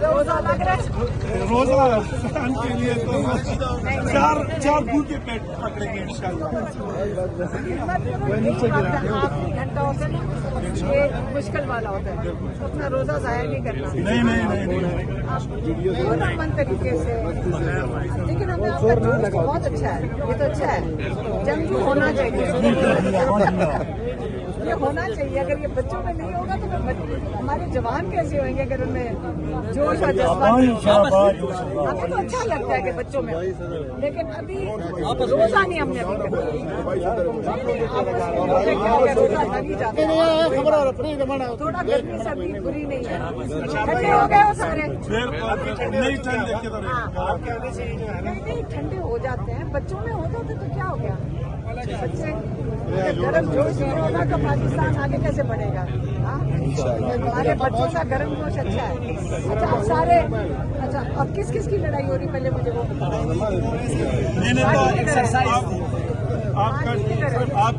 रोजा लग रहा है। रोजा रमजान के लिए तो चार भूखे पेट पकड़ेंगे इंशाल्लाह। आखिरी घंटा होता है ना, ये मुश्किल वाला होता है, अपना रोजा जाया नहीं करना। नहीं मन तरीके से, लेकिन हमें आपका जोश बहुत अच्छा है, ये तो अच्छा है। जंग होना चाहिए, ये होना चाहिए। अगर ये बच्चों में नहीं होगा तो फिर हमारे जवान कैसे होंगे अगर उनमें जोश और जज्बा नहीं होगा। हमें तो अच्छा लगता है कि बच्चों में, लेकिन अभी रोजा नहीं हमने अभी करना। रोजा नहीं जाता, थोड़ा गर्मी सर्दी बुरी नहीं है, ठंडे हो गए हो सारे। नहीं ठंडे हो जाते हैं, बच्चों में हो जाते तो क्या हो गया। बच्चे गर्म जोश नहीं होगा तो पाकिस्तान आगे कैसे बढ़ेगा। हमारे बच्चों का गर्म जोश अच्छा है। अच्छा आप सारे, अच्छा अब किस किस की लड़ाई हो रही पहले मुझे वो बताओ। आप